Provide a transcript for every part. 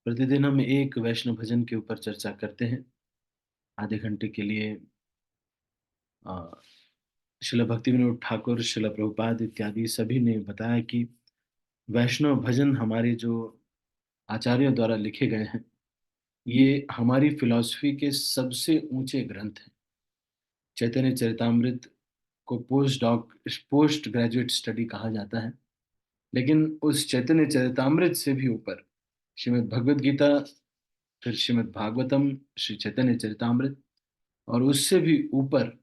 प्रतिदिन हम एक वैष्णव भजन के ऊपर चर्चा करते हैं। आधे घंटे के लिए अ, श्रील भक्तिविनोद ठाकुर, श्रील प्रभुपाद इत्यादि सभी ने बताया कि वैष्णव भजन हमारे जो आचार्यों द्वारा लिखे गए हैं, ये हमारी फिलॉसफी के सबसे ऊंचे ग्रंथ हैं। चैतन्य चरितामृत को पोस्ट ग्रेजुएट स्टडी कहा जाता है, लेकिन उस चैतन्य चरितामृत से भी ऊपर श्रीमद् भगवद गीता, फिर श्रीमद् भागवतम, श्री चैतन्य चरितामृत, और उससे भी ऊपर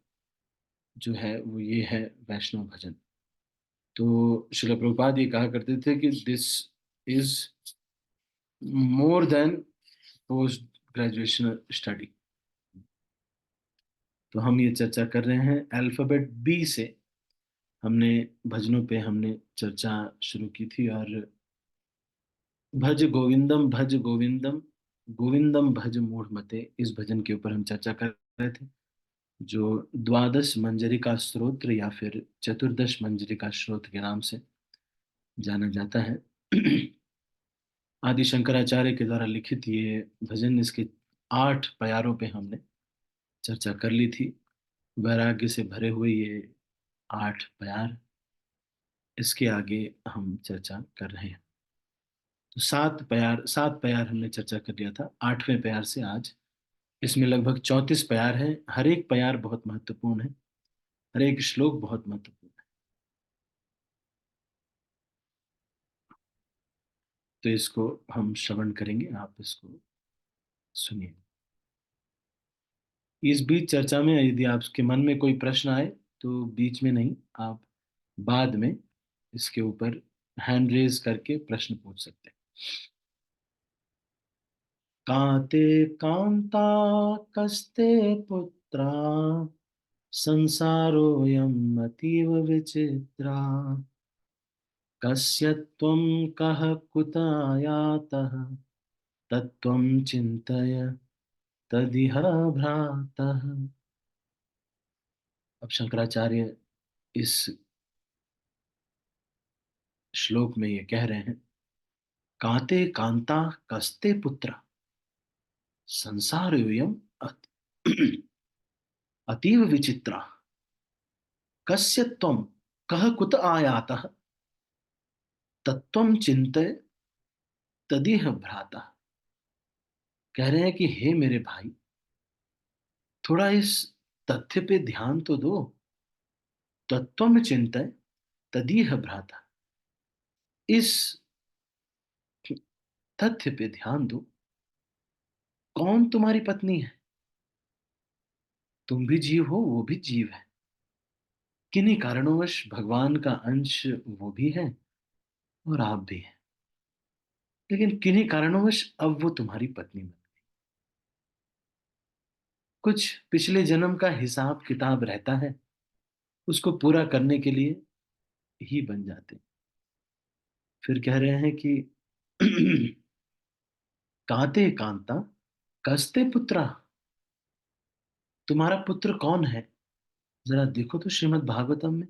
जो है वो ये है वैष्णव भजन। तो श्रील प्रभुपाद ये कहा करते थे कि this is more than post graduation study. तो हम ये चर्चा कर रहे हैं अल्फाबेट बी से। हमने भजनों पे हमने चर्चा शुरू की थी, और भज गोविंदम, गोविंदम भज मूढ़मते, इस भजन के ऊपर हम चर्चा कर रहे थे, जो द्वादश मंजरिका स्तोत्र या फिर चतुर्दश मंजरिका स्तोत्र के नाम से जाना जाता है। आदि शंकराचार्य के द्वारा लिखित ये भजन, इसके 8 प्यारों पे हमने चर्चा कर ली थी। वैराग्य से भरे हुए ये 8 प्यार, इसके आगे हम चर्चा कर रहे हैं। तो 7 प्यार हमने चर्चा कर लिया था। 8वें प्यार से आज इसमें लगभग 34 प्यार हैं। हर एक प्यार बहुत महत्वपूर्ण है, हर एक श्लोक बहुत महत्वपूर्ण है। तो इसको हम श्रवण करेंगे, आप इसको सुनिए। इस बीच चर्चा में यदि आपके मन में कोई प्रश्न आए तो बीच में नहीं, आप बाद में इसके ऊपर हैंड रेज करके प्रश्न पूछ सकते हैं। काते कांता कस्ते पुत्रा संसारोऽयम् अतीव विचित्रा कस्य त्वं कः कुत आयातः तत्त्वं चिन्तय तदिह भ्रातः। अब शंकराचार्य इस श्लोक में ये कह रहे हैं, काते कांता कस्ते पुत्र संसारोऽयम् अतीव विचित्रा कस्य त्वं कः कुत आयातः तत्त्वं चिन्तय तदिह भ्राता। कह रहे हैं कि हे मेरे भाई, थोड़ा इस तथ्य पे ध्यान तो दो। तत्त्वं चिन्तय तदिह भ्राता, इस तथ्य पे ध्यान दो। कौन तुम्हारी पत्नी है? तुम भी जीव हो, वो भी जीव है। किन्हीं कारणोंवश भगवान का अंश वो भी है और आप भी हैं, लेकिन किन्हीं कारणोंवश अब वो तुम्हारी पत्नी बन गई। कुछ पिछले जन्म का हिसाब किताब रहता है, उसको पूरा करने के लिए ही बन जाते हैं। फिर कह रहे हैं कि काते कांता कस्ते पुत्रा, तुम्हारा पुत्र कौन है? जरा देखो तो श्रीमद् भागवतम में।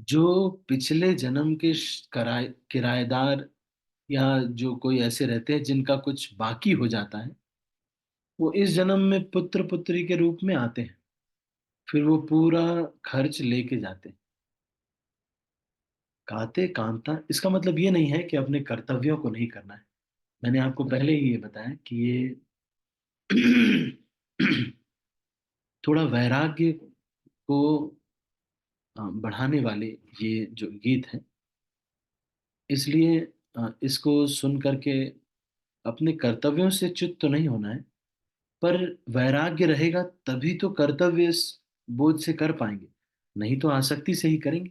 जो पिछले जन्म के किराएदार, या जो कोई ऐसे रहते हैं जिनका कुछ बाकी हो जाता है, वो इस जन्म में पुत्र पुत्री के रूप में आते हैं, फिर वो पूरा खर्च लेके जाते हैं। काते कांता, इसका मतलब ये नहीं है कि अपने कर्तव्यों को नहीं करना है। मैंने आपको पहले ही ये बताया कि ये थोड़ा वैराग्य को बढ़ाने वाले ये जो गीत हैं, इसलिए इसको सुन करके अपने कर्तव्यों से च्युत तो नहीं होना है, पर वैराग्य रहेगा तभी तो कर्तव्य इस बोझ से कर पाएंगे, नहीं तो आसक्ति से ही करेंगे।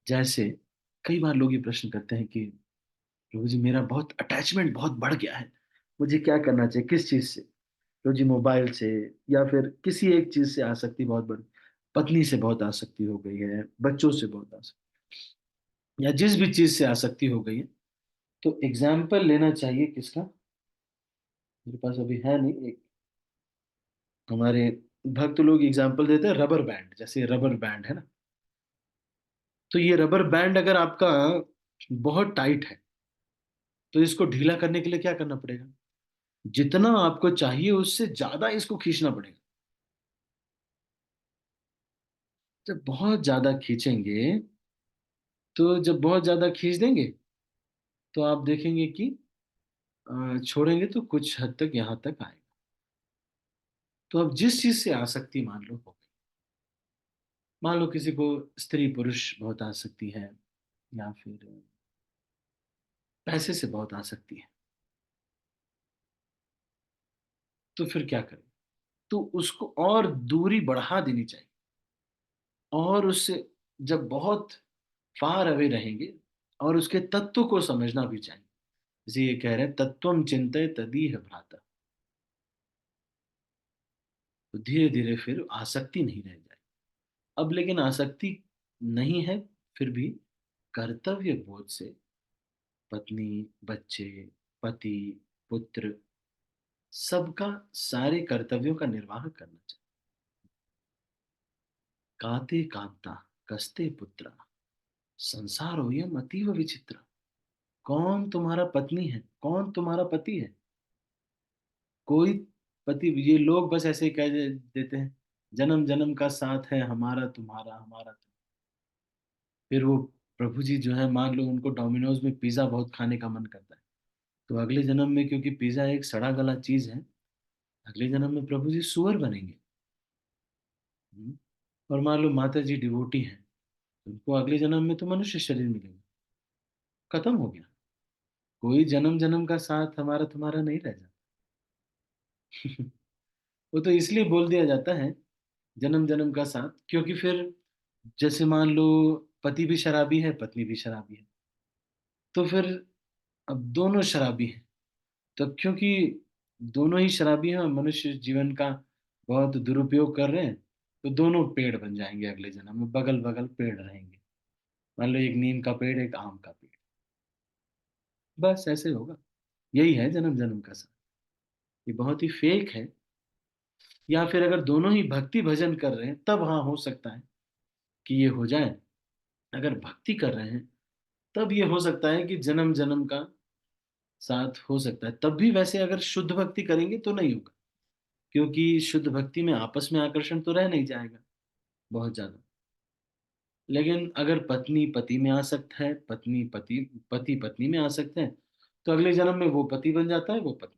जैसे कई बार लोग ये प्रश्न करते हैं कि प्रभु जी, मेरा बहुत अटैचमेंट बहुत बढ़ गया है, मुझे क्या करना चाहिए, किस चीज से? प्रभु जी, मोबाइल से, या फिर किसी एक चीज से आसक्ति बहुत बढ़, पत्नी से बहुत आसक्ति हो गई है, बच्चों से बहुत आसक्ति, या जिस भी चीज से आसक्ति हो गई है। तो एग्जाम्पल लेना चाहिए किसका? मेरे पास अभी है नहीं। एक हमारे भक्त लोग एग्जाम्पल देते हैं रबर बैंड, जैसे रबर बैंड है ना। तो ये रबर बैंड अगर आपका बहुत टाइट है, तो इसको ढीला करने के लिए क्या करना पड़ेगा? जितना आपको चाहिए उससे ज्यादा इसको खींचना पड़ेगा। जब बहुत ज्यादा खींचेंगे, तो जब बहुत ज्यादा खींच देंगे, तो आप देखेंगे कि छोड़ेंगे तो कुछ हद तक यहाँ तक आएगा। तो अब जिस चीज से आसक्ति मान लो हो गई, मान लो किसी को स्त्री पुरुष बहुत आसक्ति है, या फिर पैसे से बहुत आसक्ति है, तो फिर क्या करें? तो उसको और दूरी बढ़ा देनी चाहिए, और उससे जब बहुत फार अवे रहेंगे, और उसके तत्व को समझना भी चाहिए। जैसे ये कह रहे हैं, तत्वम चिंतय तदीह भ्राता। तो धीरे धीरे फिर आसक्ति नहीं रह जाए। अब लेकिन आसक्ति नहीं है, फिर भी कर्तव्य बोध से पत्नी, बच्चे, पति, पुत्र, सबका, सारे कर्तव्यों का निर्वाह करना चाहिए। काते कांता, कस्ते पुत्रा, संसारोयम अतीव विचित्र। कौन तुम्हारा पत्नी है, कौन तुम्हारा पति है? कोई पति, ये लोग बस ऐसे ही देते हैं, जन्म जन्म का साथ है हमारा तुम्हारा, हमारा तुम्हारा। फिर वो प्रभु जी जो है, मान लो उनको डोमिनोज में पिज्जा बहुत खाने का मन करता है, तो अगले जन्म में, क्योंकि पिज्जा एक सड़ा गला चीज है, अगले जन्म में प्रभु जी सुअर बनेंगे। हम्म। और मान लो माता जी डिवोटी हैं, तो उनको अगले जन्म में तो मनुष्य शरीर मिलेगा। खत्म हो गया। कोई जन्म जन्म का साथ हमारा तुम्हारा नहीं रह जाता। वो तो इसलिए बोल दिया जाता है जन्म जन्म का साथ, क्योंकि फिर जैसे मान लो पति भी शराबी है, पत्नी भी शराबी है, तो फिर अब दोनों शराबी हैं, तो क्योंकि दोनों ही शराबी हैं और मनुष्य जीवन का बहुत दुरुपयोग कर रहे हैं, तो दोनों पेड़ बन जाएंगे अगले जन्म में, बगल बगल पेड़ रहेंगे। मान लो एक नीम का पेड़, एक आम का पेड़, बस ऐसे होगा। यही है जन्म जन्म का साथ। ये बहुत ही फेक है। या फिर अगर दोनों ही भक्ति भजन कर रहे हैं, तब हाँ हो सकता है कि ये हो जाए। अगर भक्ति कर रहे हैं, तब ये हो सकता है कि जन्म जन्म का साथ हो सकता है। तब भी वैसे अगर शुद्ध भक्ति करेंगे तो नहीं होगा, क्योंकि शुद्ध भक्ति में आपस में आकर्षण तो रह नहीं जाएगा बहुत ज्यादा। लेकिन अगर पत्नी पति में आसक्त है, पत्नी पति, पति पत्नी में आसक्त है, तो अगले जन्म में वो पति बन जाता है, वो पत्नी।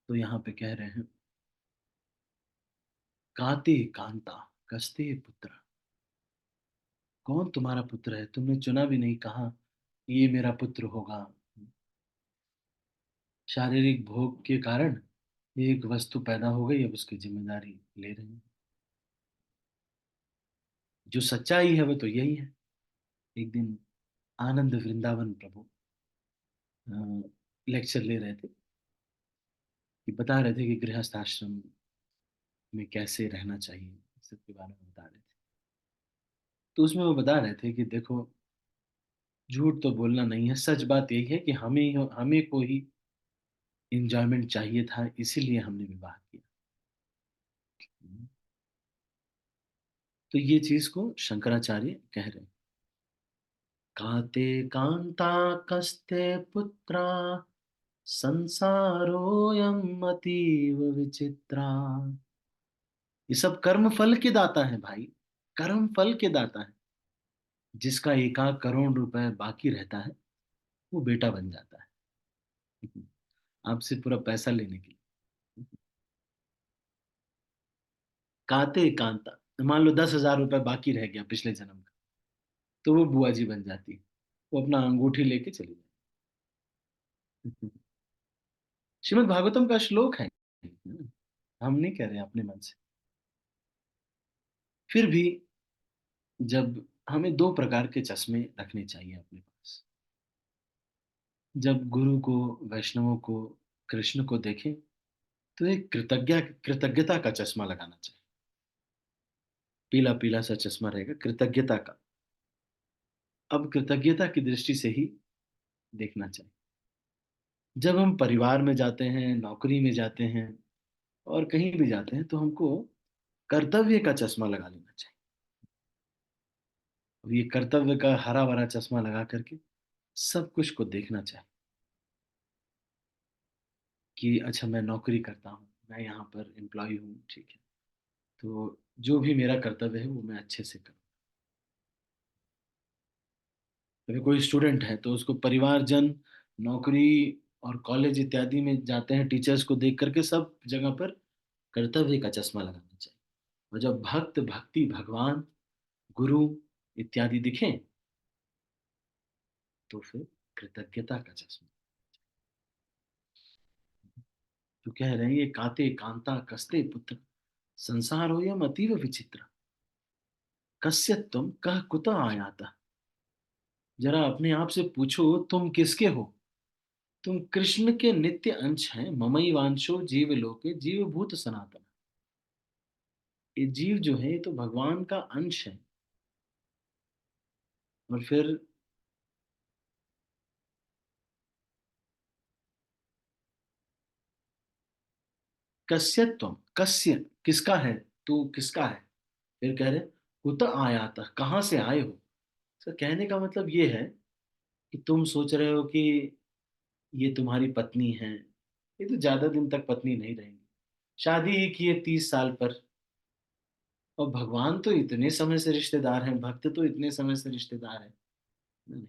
तो यहाँ पे कह रहे हैं, काते कांता, कस्ते पुत्र। कौन तुम्हारा पुत्र है? तुमने चुना भी नहीं, कहा ये मेरा पुत्र होगा। शारीरिक भोग के कारण एक वस्तु पैदा हो गई, अब उसकी जिम्मेदारी ले रहे हैं। जो सच्चाई है वो तो यही है। एक दिन आनंद वृंदावन प्रभु लेक्चर ले रहे थे, कि बता रहे थे कि गृहस्थ आश्रम में कैसे रहना चाहिए, इस सब के बारे में बता रहे थे। तो उसमें वो बता रहे थे कि देखो, झूठ तो बोलना नहीं है, सच बात यही है कि हमें को ही इंजॉयमेंट चाहिए था, इसीलिए हमने विवाह किया। तो ये चीज को शंकराचार्य कह रहे हैं। काते कांता, कस्ते पुत्रा, संसारोऽयम् अतीव विचित्रा। ये सब कर्म फल के दाता है भाई, कर्म फल के दाता है। जिसका 1,00,000 करोड़ रुपए बाकी रहता है, वो बेटा बन जाता है। आपसे पूरा पैसा लेने के लिए। काते कांता, मान लो 10,000 रुपए बाकी रह गया पिछले जन्म का, तो वो बुआ जी बन जाती है। वो अपना अंगूठी लेके चली जाती। श्रीमद् भागवतम का श्लोक है। हम नहीं कह रहे हैं अपने मन से। फिर भी जब हमें दो प्रकार के चश्मे रखने चाहिए अपने पास। जब गुरु को, वैष्णवों को, कृष्ण को देखें, तो एक कृतज्ञता का चश्मा लगाना चाहिए। पीला पीला सा चश्मा रहेगा कृतज्ञता का। अब कृतज्ञता की दृष्टि से ही देखना चाहिए। जब हम परिवार में जाते हैं, नौकरी में जाते हैं, और कहीं भी जाते हैं, तो हमको कर्तव्य का चश्मा लगा लेना चाहिए। अब ये कर्तव्य का हरा भरा चश्मा लगा करके सब कुछ को देखना चाहिए कि अच्छा मैं नौकरी करता हूँ, मैं यहाँ पर एम्प्लॉय हूँ, ठीक है, तो जो भी मेरा कर्तव्य है वो मैं अच्छे से करूँ। अगर कोई स्टूडेंट है तो उसको परिवारजन, नौकरी और कॉलेज इत्यादि में जाते हैं, टीचर्स को देख करके सब जगह पर कर्तव्य का चश्मा लगाना चाहिए। और जब भक्त, भक्ति, भगवान, गुरु इत्यादि दिखें तो फिर कृतज्ञता का चश्मा। तो कह रहे हैं ये काते कांता कस्ते पुत्र, संसार हो यम अतीव विचित्र, कस्य तुम कह कुत आयाता। जरा अपने आप से पूछो तुम किसके हो। तुम कृष्ण के नित्य अंश हैं, ममई वांशो जीव लोके जीव भूत सनातन। ये जीव जो है ये तो भगवान का अंश है। और फिर कस्य तुम, कस्य किसका है, तू किसका है। फिर कह रहे कुत आयाता, कहाँ से आए हो। तो कहने का मतलब ये है कि तुम सोच रहे हो कि ये तुम्हारी पत्नी है, ये तो ज्यादा दिन तक पत्नी नहीं रहेंगी, शादी ही की है 30 साल पर। और भगवान तो इतने समय से रिश्तेदार हैं, भक्त तो इतने समय से रिश्तेदार हैं। नहीं,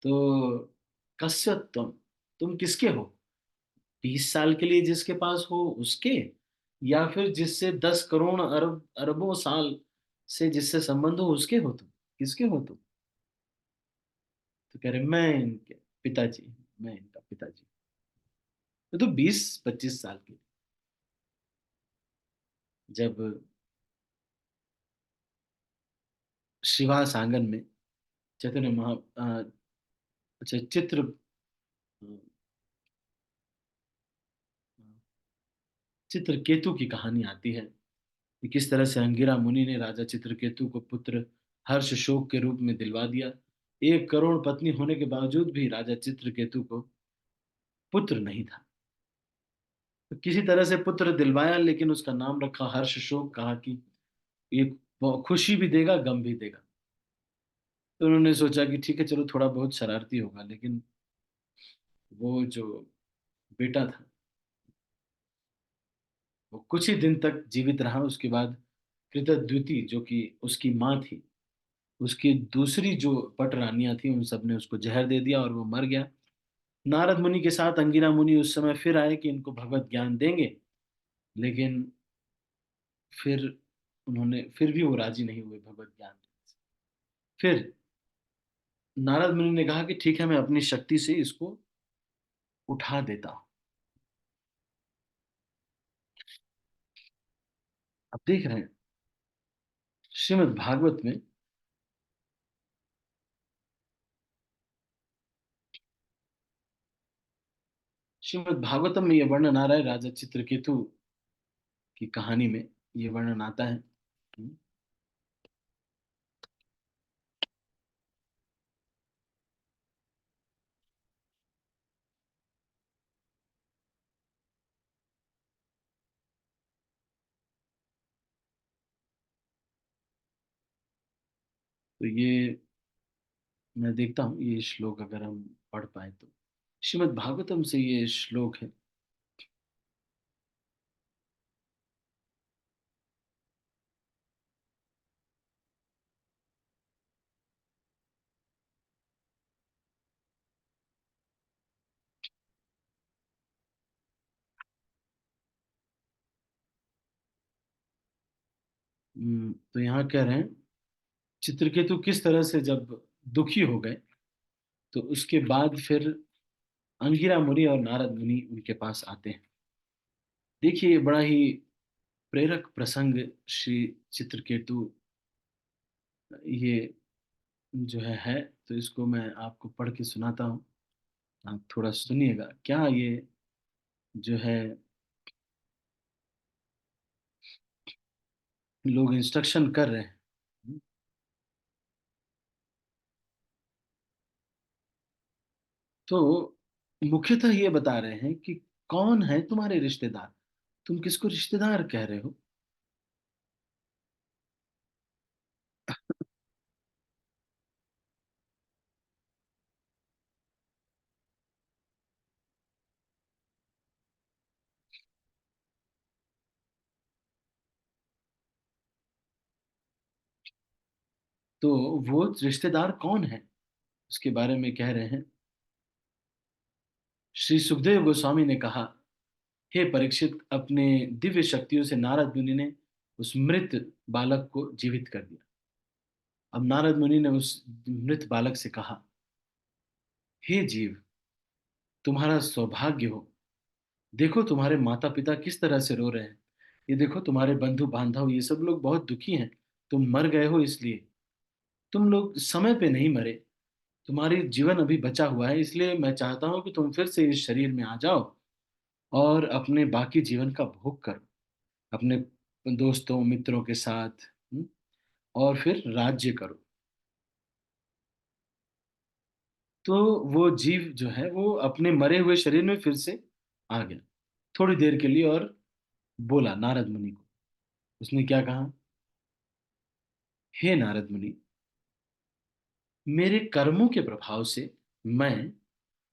तो कस्य तुम किसके हो। 20 साल के लिए जिसके पास हो उसके, या फिर जिससे 10 करोड़ अरब अरबों साल से जिससे संबंध हो उसके हो तुम, किसके हो तुम। तो कह रहे मैं इनके पिताजी हूं, मैं इनका पिताजी हूं। तो 20-25 साल के, जब शिवास आंगन में चैतन्य अच्छा चित्र चित्रकेतु की कहानी आती है कि किस तरह से अंगिरा मुनि ने राजा चित्रकेतु को पुत्र हर्ष शोक के रूप में दिलवा दिया। 1 करोड़ पत्नी होने के बावजूद भी राजा चित्रकेतु को पुत्र नहीं था। तो किसी तरह से पुत्र दिलवाया, लेकिन उसका नाम रखा हर्ष शोक, कहा कि ये खुशी भी देगा गम भी देगा। तो उन्होंने सोचा कि ठीक है चलो थोड़ा बहुत शरारती होगा, लेकिन वो जो बेटा था वो कुछ ही दिन तक जीवित रहा। उसके बाद कृतद्युति जो कि उसकी माँ थी, उसकी दूसरी जो पट रानियां थी, उन सब ने उसको जहर दे दिया और वो मर गया। नारद मुनि के साथ अंगिरा मुनि उस समय फिर आए कि इनको भगवत ज्ञान देंगे, लेकिन फिर उन्होंने फिर भी वो राजी नहीं हुए भगवत ज्ञान देने से। फिर नारद मुनि ने कहा कि ठीक है मैं अपनी शक्ति से इसको उठा देता हूं। अब देख रहे हैं श्रीमद् भागवत में, श्रीमद् भागवतम में यह वर्णन आ रहा है, राजा चित्रकेतु की कहानी में ये वर्णन आता है। तो ये मैं देखता हूँ ये श्लोक अगर हम पढ़ पाए तो, श्रीमद् भागवतम से ये श्लोक है। तो यहाँ कह रहे हैं चित्रकेतु किस तरह से जब दुखी हो गए तो उसके बाद फिर अंगिरा मुनि और नारद मुनि उनके पास आते हैं। देखिए ये बड़ा ही प्रेरक प्रसंग, श्री चित्रकेतु ये जो है तो इसको मैं आपको पढ़ के सुनाता हूँ। आप थोड़ा सुनिएगा क्या ये जो है लोग इंस्ट्रक्शन कर रहे हैं। तो मुख्यतः ये बता रहे हैं कि कौन है तुम्हारे रिश्तेदार, तुम किसको रिश्तेदार कह रहे हो। तो वो रिश्तेदार कौन है, उसके बारे में कह रहे हैं। श्री सुखदेव गोस्वामी ने कहा, हे परीक्षित, अपने दिव्य शक्तियों से नारद मुनि ने उस मृत बालक को जीवित कर दिया। अब नारद मुनि ने उस मृत बालक से कहा, हे जीव, तुम्हारा सौभाग्य हो। देखो तुम्हारे माता पिता किस तरह से रो रहे हैं। ये देखो तुम्हारे बंधु बांधव ये सब लोग बहुत दुखी हैं। तुम मर गए हो इसलिए। तुम लोग समय पे नहीं मरे। तुम्हारी जीवन अभी बचा हुआ है, इसलिए मैं चाहता हूं कि तुम फिर से इस शरीर में आ जाओ और अपने बाकी जीवन का भोग करो, अपने दोस्तों मित्रों के साथ, और फिर राज्य करो। तो वो जीव जो है वो अपने मरे हुए शरीर में फिर से आ गया थोड़ी देर के लिए, और बोला नारद मुनि को। उसने क्या कहा, हे नारद मुनि, मेरे कर्मों के प्रभाव से मैं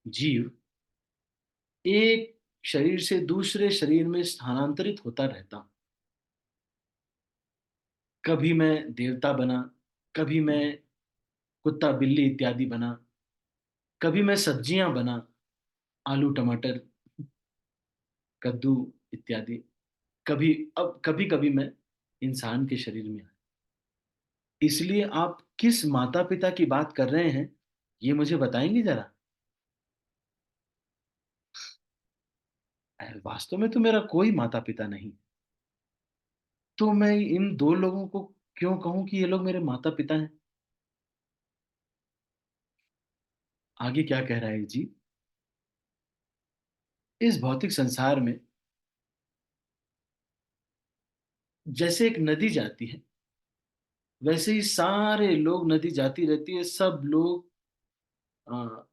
जीव एक शरीर से दूसरे शरीर में स्थानांतरित होता रहता हूं। कभी मैं देवता बना, कभी मैं कुत्ता बिल्ली इत्यादि बना, कभी मैं सब्जियां बना, आलू टमाटर कद्दू इत्यादि। कभी अब कभी कभी मैं इंसान के शरीर में आया। इसलिए आप किस माता पिता की बात कर रहे हैं, ये मुझे बताएंगे जरा। वास्तव में तो मेरा कोई माता पिता नहीं। तो मैं इन दो लोगों को क्यों कहूं कि ये लोग मेरे माता पिता हैं। आगे क्या कह रहा है जी। इस भौतिक संसार में जैसे एक नदी जाती है, वैसे ही सारे लोग, नदी जाती रहती है, सब लोग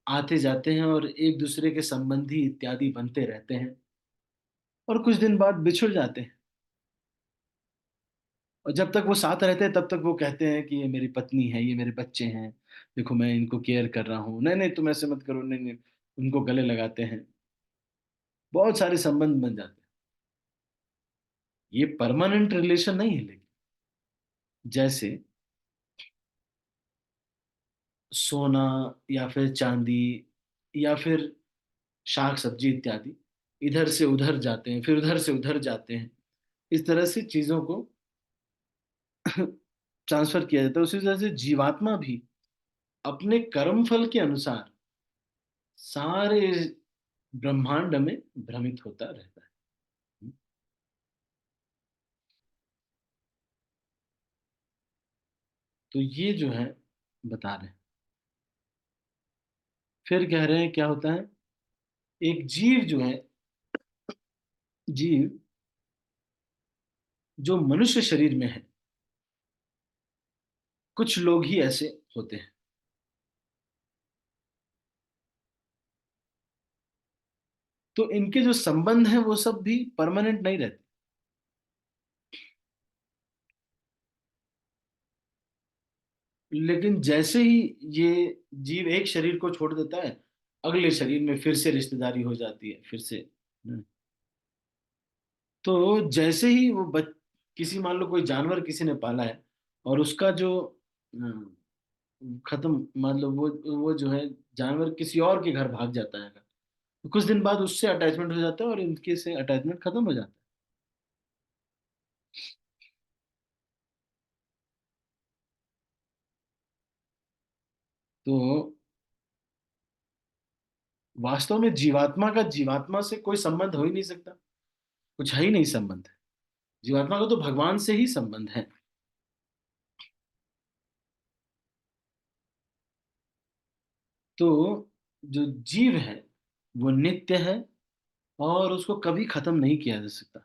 आते जाते हैं और एक दूसरे के संबंधी इत्यादि बनते रहते हैं, और कुछ दिन बाद बिछुड़ जाते हैं। और जब तक वो साथ रहते हैं तब तक वो कहते हैं कि ये मेरी पत्नी है, ये मेरे बच्चे हैं, देखो मैं इनको केयर कर रहा हूँ, नहीं नहीं तुम ऐसे मत करो, नहीं नहीं। उनको गले लगाते हैं, बहुत सारे संबंध बन जाते हैं। ये परमानेंट रिलेशन नहीं है, लेकिन जैसे सोना या फिर चांदी या फिर शाक सब्जी इत्यादि इधर से उधर जाते हैं, फिर उधर से उधर जाते हैं। इस तरह से चीजों को ट्रांसफर किया जाता है। उसी तरह से जीवात्मा भी अपने कर्म फल के अनुसार सारे ब्रह्मांड में भ्रमित होता रहता है। तो ये जो है बता रहे हैं। फिर कह रहे हैं क्या होता है, एक जीव जो है, जीव जो मनुष्य शरीर में है, कुछ लोग ही ऐसे होते हैं। तो इनके जो संबंध हैं वो सब भी परमानेंट नहीं रहते। लेकिन जैसे ही ये जीव एक शरीर को छोड़ देता है, अगले शरीर में फिर से रिश्तेदारी हो जाती है, फिर से। तो जैसे ही वो किसी, मान लो कोई जानवर किसी ने पाला है, और उसका जो खत्म, मतलब वो जो है जानवर किसी और के घर भाग जाता है, तो कुछ दिन बाद उससे अटैचमेंट हो जाता है और इनके से अटैचमेंट खत्म हो जाता है। तो वास्तव में जीवात्मा का जीवात्मा से कोई संबंध हो ही नहीं सकता, कुछ है ही नहीं संबंध। जीवात्मा का तो भगवान से ही संबंध है। तो जो जीव है वो नित्य है, और उसको कभी खत्म नहीं किया जा सकता।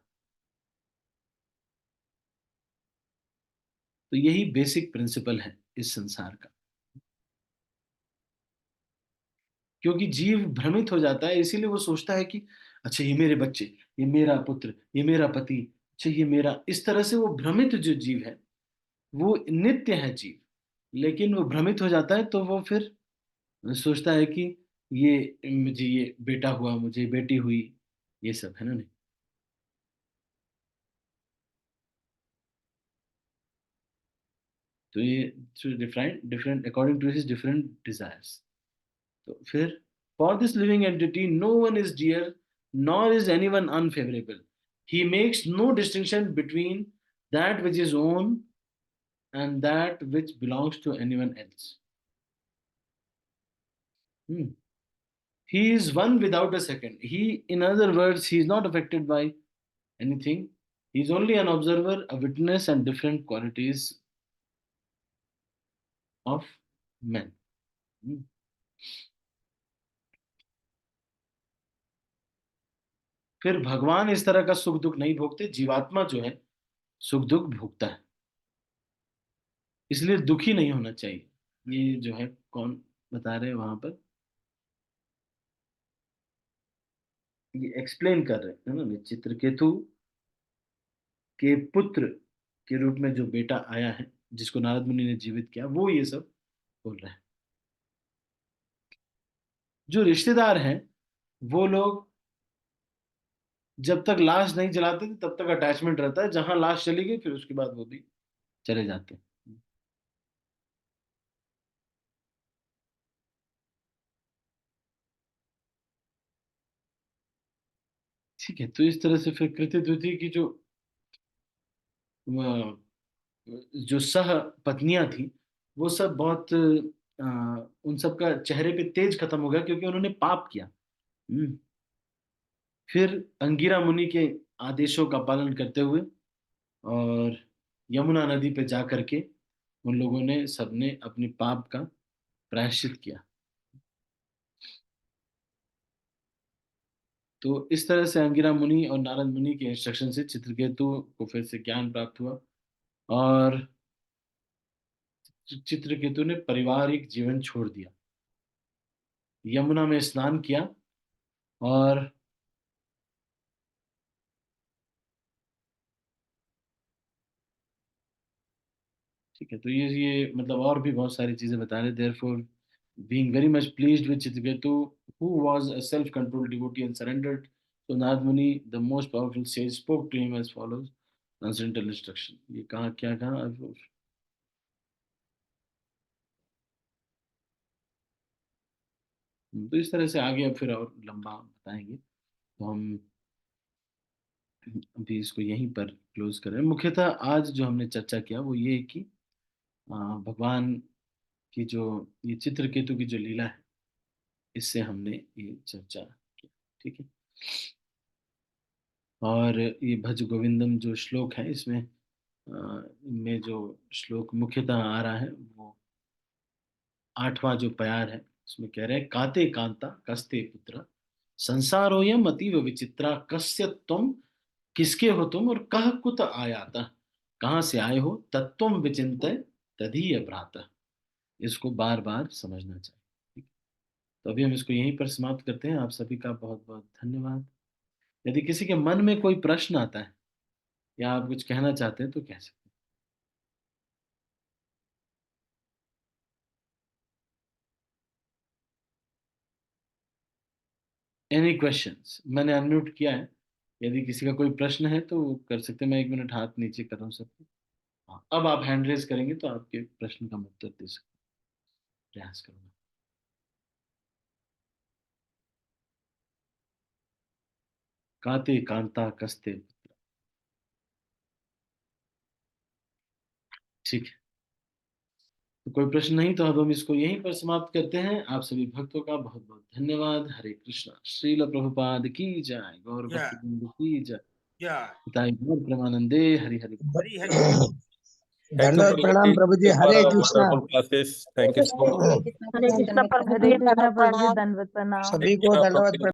तो यही बेसिक प्रिंसिपल है इस संसार का। क्योंकि जीव भ्रमित हो जाता है, इसीलिए वो सोचता है कि अच्छा ये मेरे बच्चे, ये मेरा पुत्र, ये मेरा पति, अच्छा ये मेरा, इस तरह से वो भ्रमित जो जीव है वो नित्य है जीव, लेकिन वो भ्रमित हो जाता है तो वो फिर सोचता है कि ये मुझे ये बेटा हुआ, मुझे बेटी हुई, ये सब है ना नहीं। तो ये different different according to his different desires. तो फिर for this living entity no one is dear nor is any one unfavourable, he makes no distinction between that which is own and that which belongs to anyone else. Hmm. He is one without a second. He, in other words, he is not affected by anything. He is only an observer, a witness, and different qualities of men. Hmm. फिर भगवान इस तरह का सुख दुख नहीं भोगते, जीवात्मा जो है सुख दुख भोगता है, इसलिए दुखी नहीं होना चाहिए। ये जो है कौन बता रहे हैं वहां पर, ये एक्सप्लेन कर रहे हैं ना, चित्रकेतु के पुत्र के रूप में जो बेटा आया है, जिसको नारद मुनि ने जीवित किया, वो ये सब बोल रहे हैं। जो रिश्तेदार हैं वो लोग जब तक लाश नहीं जलाते थे तब तक अटैचमेंट रहता है, जहां लाश चली गई फिर उसके बाद वो भी चले जाते हैं। ठीक है, तो इस तरह से फिर कृत्य द्वितीय की अ, जो सह पत्नियां थी, वो सब बहुत उन सब का चेहरे पे तेज खत्म हो गया क्योंकि उन्होंने पाप किया। हम्म। फिर अंगिरा मुनि के आदेशों का पालन करते हुए और यमुना नदी पे जा करके उन लोगों ने सबने अपने पाप का प्रायश्चित किया। तो इस तरह से अंगिरा मुनि और नारद मुनि के इंस्ट्रक्शन से चित्रकेतु को फिर से ज्ञान प्राप्त हुआ और चित्रकेतु ने पारिवारिक जीवन छोड़ दिया, यमुना में स्नान किया और ठीक है, तो ये मतलब और भी बहुत सारी चीजें बता रहे। Therefore being very much pleased with Chitraketu who was a self controlled devotee and surrendered, so Narad Muni the most powerful sage spoke to him as follows transcendental instruction. ये कहा क्या कहा तो इस तरह से आगे अब फिर और लंबा बताएंगे, तो हम अभी इसको यहीं पर क्लोज करें। मुख्यतः आज जो हमने चर्चा किया वो ये है कि भगवान की जो ये चित्रकेतु की जो लीला है, इससे हमने ये चर्चा की। ठीक है, और ये भज गोविंदम जो श्लोक है इसमें में जो श्लोक मुख्यतः आ रहा है वो 8वां जो प्यार है, उसमें कह रहे हैं काते कांता कस्ते पुत्र संसारोयम अतीव विचित्रा कस्य तुम, किसके हो तुम और कह कुत आयाता, कहाँ से आए हो, तत्वम विचिंत तदीय भ्राता। इसको बार बार समझना चाहिए। ठीक है? तो अभी हम इसको यहीं पर समाप्त करते हैं। आप सभी का बहुत बहुत धन्यवाद। यदि किसी के मन में कोई प्रश्न आता है या आप कुछ कहना चाहते हैं तो कह सकते हैं। एनी क्वेश्चंस, मैंने अनम्यूट किया है, यदि किसी का कोई प्रश्न है तो वो कर सकते हैं। मैं 1 मिनट हाथ नीचे कर रहा हूँ सबको। हाँ, अब आप हैंड रेज करेंगे तो आपके प्रश्न का मैं उत्तर दे सकते प्रयास करूंगा। काते कांता कस्ते पुत्र। ठीक है, तो कोई प्रश्न नहीं तो अब हम इसको यहीं पर समाप्त करते हैं। आप सभी भक्तों का बहुत बहुत धन्यवाद। हरे कृष्णा। श्रील प्रभुपाद की जय, गौर Yeah, भक्त बिंदु की जय, yeah. पिताई गौर प्रेमानंदे, हरि हरि बोल। Hari Hari Bol. Thank you दंडवत for प्रणाम the Prabhu ji, for Hare Krishna. wonderful classes. Thank you so much. हरे कृष्णा प्रभु जी, दंडवत प्रणाम। सभी को दंडवत प्रणाम।